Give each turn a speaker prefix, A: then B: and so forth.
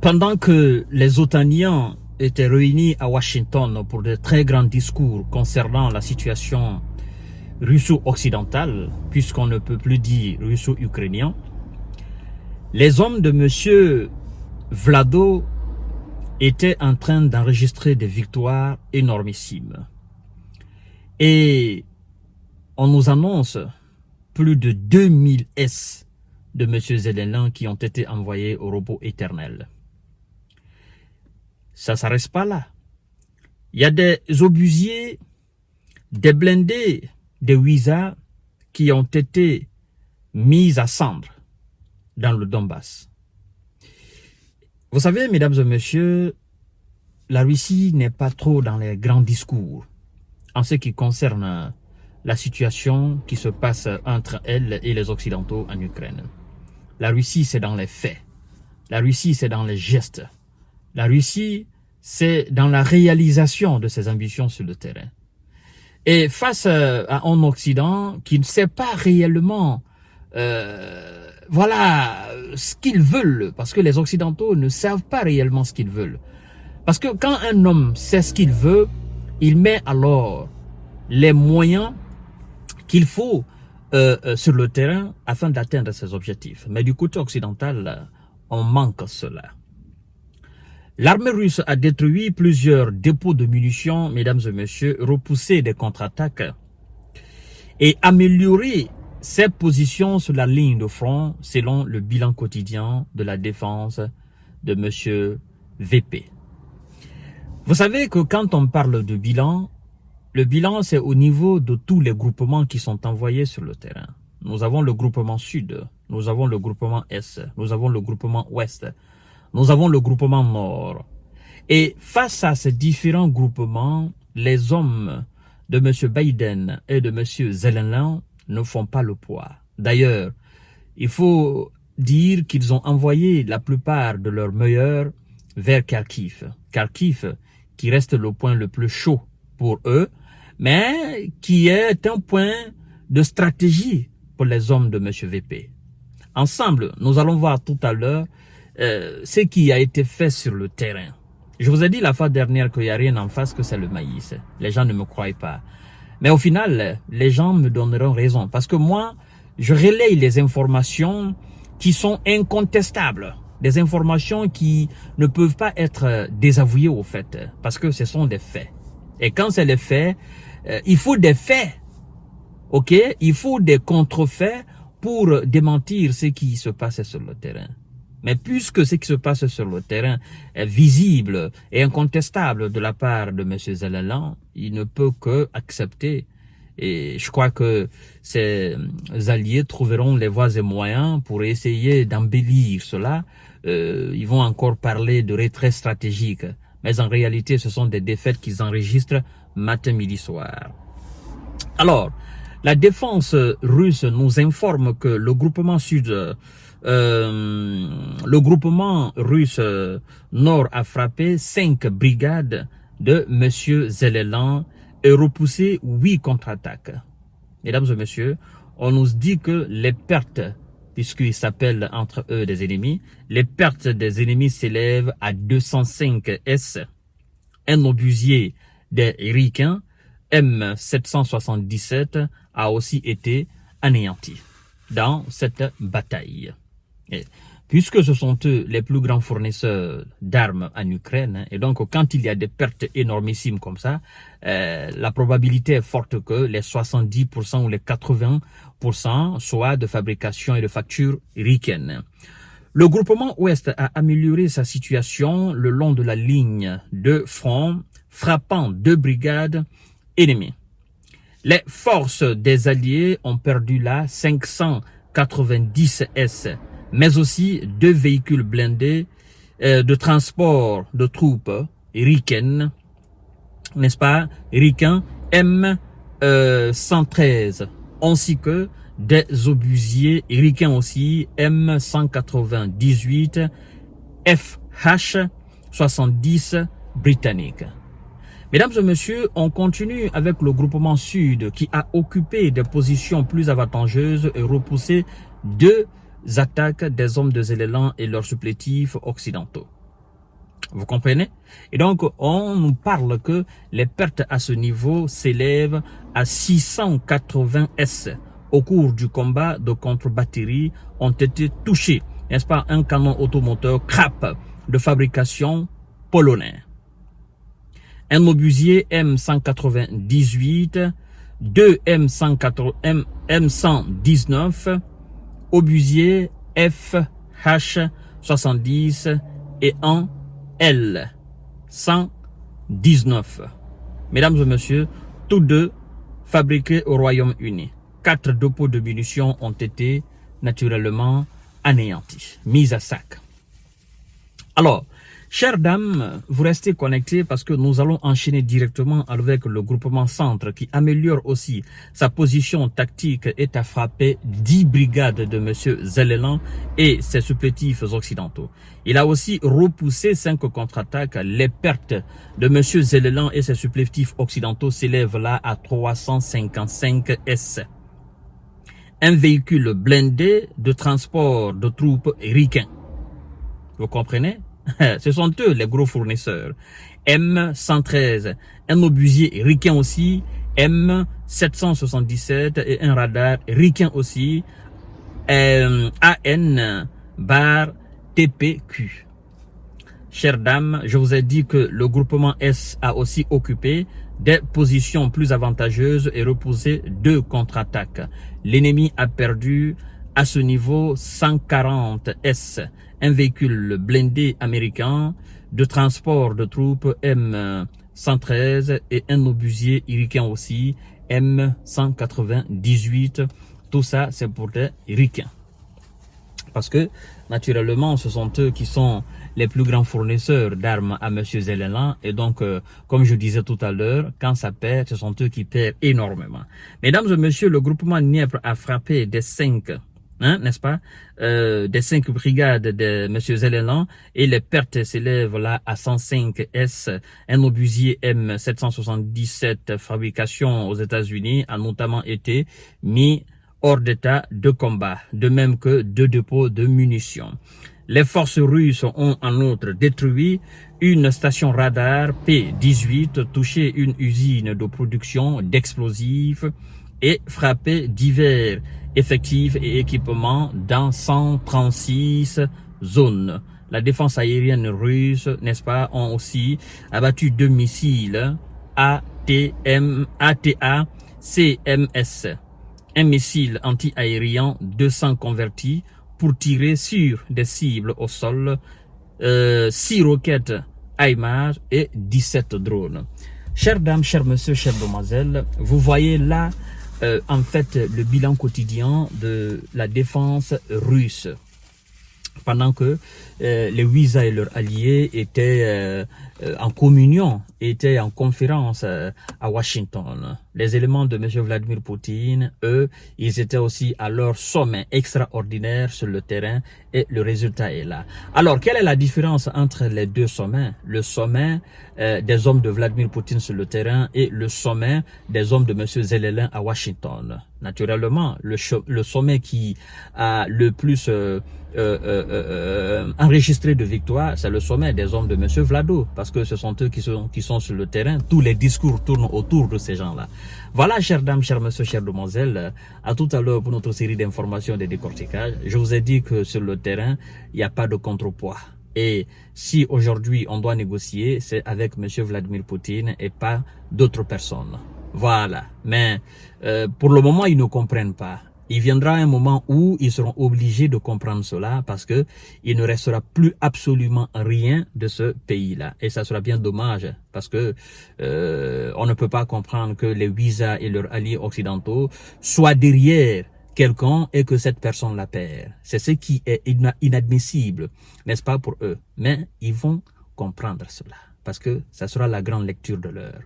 A: Pendant que les Otaniens étaient réunis à Washington pour de très grands discours concernant la situation russo-occidentale, puisqu'on ne peut plus dire russo-ukrainien, les hommes de M. Vlado étaient en train d'enregistrer des victoires énormissimes. Et on nous annonce plus de 2000 S de M. Zelensky qui ont été envoyés au repos éternel. Ça ne s'arrête pas là. Il y a des obusiers, des blindés, des Wiza qui ont été mis à cendre dans le Donbass. Vous savez, mesdames et messieurs, la Russie n'est pas trop dans les grands discours en ce qui concerne la situation qui se passe entre elle et les Occidentaux en Ukraine. La Russie, c'est dans les faits. La Russie, c'est dans les gestes. La Russie, c'est dans la réalisation de ses ambitions sur le terrain. Et face à un Occident qui ne sait pas réellement ce qu'ils veulent, parce que les Occidentaux ne savent pas réellement ce qu'ils veulent. Parce que quand un homme sait ce qu'il veut, il met alors les moyens qu'il faut sur le terrain afin d'atteindre ses objectifs. Mais du côté occidental, on manque cela. L'armée russe a détruit plusieurs dépôts de munitions, mesdames et messieurs, repoussé des contre-attaques et amélioré ses positions sur la ligne de front selon le bilan quotidien de la défense de M. VP. Vous savez que quand on parle de bilan, le bilan c'est au niveau de tous les groupements qui sont envoyés sur le terrain. Nous avons le groupement Sud, nous avons le groupement Est, nous avons le groupement Ouest, nous avons le groupement Nord. Et face à ces différents groupements, les hommes de M. Biden et de M. Zelensky ne font pas le poids. D'ailleurs, il faut dire qu'ils ont envoyé la plupart de leurs meilleurs vers Kharkiv. Kharkiv, qui reste le point le plus chaud pour eux, mais qui est un point de stratégie pour les hommes de M. VP. Ensemble, nous allons voir tout à l'heure ce qui a été fait sur le terrain. Je vous ai dit la fois dernière qu'il n'y a rien en face, que c'est le maïs. Les gens ne me croient pas. Mais au final, les gens me donneront raison. Parce que moi, je relaye les informations qui sont incontestables. Des informations qui ne peuvent pas être désavouées au fait. Parce que ce sont des faits. Et quand c'est les faits, il faut des faits. Ok? Il faut des contrefaits pour démentir ce qui se passe sur le terrain. Mais puisque ce qui se passe sur le terrain est visible et incontestable de la part de M. Zelensky, il ne peut que accepter. Et je crois que ses alliés trouveront les voies et moyens pour essayer d'embellir cela. Ils vont encore parler de retrait stratégique. Mais en réalité, ce sont des défaites qu'ils enregistrent matin, midi, soir. Alors, la défense russe nous informe que le groupement sud... le groupement russe nord a frappé 5 brigades de M. Zelensky et repoussé 8 contre-attaques. Mesdames et messieurs, on nous dit que les pertes, puisqu'ils s'appellent entre eux des ennemis, les pertes des ennemis s'élèvent à 205 S. Un obusier des Ricains, M777, a aussi été anéanti dans cette bataille. Et puisque ce sont eux les plus grands fournisseurs d'armes en Ukraine, et donc quand il y a des pertes énormissimes comme ça, la probabilité est forte que les 70% ou les 80% soient de fabrication et de facture ricaine. Le groupement Ouest a amélioré sa situation le long de la ligne de front, frappant 2 brigades ennemies. Les forces des Alliés ont perdu là 590 S, mais aussi 2 véhicules blindés de transport de troupes ricaines, n'est-ce pas, ricains M113, ainsi que des obusiers ricains aussi M198 FH70 britanniques. Mesdames et messieurs, on continue avec le groupement Sud qui a occupé des positions plus avantageuses et repoussé 2 attaques des hommes de Zelensky et leurs supplétifs occidentaux. Vous comprenez? Et donc, on nous parle que les pertes à ce niveau s'élèvent à 680 S. Au cours du combat de contre-batterie ont été touchés, n'est-ce pas, un canon automoteur Krupp de fabrication polonais, un obusier M198, deux M119, obusier FH70 et un L119. Mesdames et messieurs, tous deux fabriqués au Royaume-Uni. 4 dépôts de munitions ont été naturellement anéantis, mis à sac. Alors, chères dames, vous restez connectés parce que nous allons enchaîner directement avec le groupement Centre qui améliore aussi sa position tactique et a frappé 10 brigades de M. Zellelan et ses supplétifs occidentaux. Il a aussi repoussé 5 contre-attaques. Les pertes de M. Zellelan et ses supplétifs occidentaux s'élèvent là à 355 S. Un véhicule blindé de transport de troupes ricains. Vous comprenez? Ce sont eux les gros fournisseurs. M113, un obusier ricain aussi, M777 et un radar ricain aussi, AN/TPQ. Chères dames, je vous ai dit que le groupement S a aussi occupé des positions plus avantageuses et repoussé 2 contre-attaques. L'ennemi a perdu à ce niveau 140 S, un véhicule blindé américain de transport de troupes M113 et un obusier ricain aussi, M198. Tout ça, c'est pour des ricains. Parce que, naturellement, ce sont eux qui sont les plus grands fournisseurs d'armes à M. Zellelan. Et donc, comme je disais tout à l'heure, quand ça perd, ce sont eux qui perdent énormément. Mesdames et messieurs, le groupement Dniepr a frappé des 5, n'est-ce pas, des 5 brigades de M. Zellelan et les pertes s'élèvent là à 105 S. Un obusier M777 fabrication aux États-Unis a notamment été mis hors d'état de combat, de même que 2 dépôts de munitions. Les forces russes ont en outre détruit une station radar P-18, touché une usine de production d'explosifs et frappé divers effectifs et équipements dans 136 zones. La défense aérienne russe, n'est-ce pas, ont aussi abattu 2 missiles ATA-CMS. Un missile anti-aérien 200 converti pour tirer sur des cibles au sol, 6 roquettes HIMARS et 17 drones. Chères dames, chers messieurs, chères demoiselles, vous voyez là en fait le bilan quotidien de la défense russe. Pendant que les Ouïsa et leurs alliés étaient en communion, étaient en conférence à Washington. Les éléments de M. Vladimir Poutine, eux, ils étaient aussi à leur sommet extraordinaire sur le terrain et le résultat est là. Alors, quelle est la différence entre les deux sommets? Le sommet des hommes de Vladimir Poutine sur le terrain et le sommet des hommes de M. Zellelan à Washington. Naturellement, le sommet qui a le plus enregistré de victoires, c'est le sommet des hommes de M. Vlado, parce que ce sont eux qui sont sur le terrain. Tous les discours tournent autour de ces gens-là. Voilà, chères dames, chers messieurs, chères demoiselles, à tout à l'heure pour notre série d'informations et de décortiquages. Je vous ai dit que sur le terrain, il n'y a pas de contrepoids. Et si aujourd'hui on doit négocier, c'est avec M. Vladimir Poutine et pas d'autres personnes. Voilà. Mais pour le moment, ils ne comprennent pas. Il viendra un moment où ils seront obligés de comprendre cela parce que il ne restera plus absolument rien de ce pays-là. Et ça sera bien dommage parce que on ne peut pas comprendre que les Ouïsa et leurs alliés occidentaux soient derrière quelqu'un et que cette personne la perd. C'est ce qui est inadmissible, n'est-ce pas, pour eux. Mais ils vont comprendre cela parce que ça sera la grande lecture de l'heure.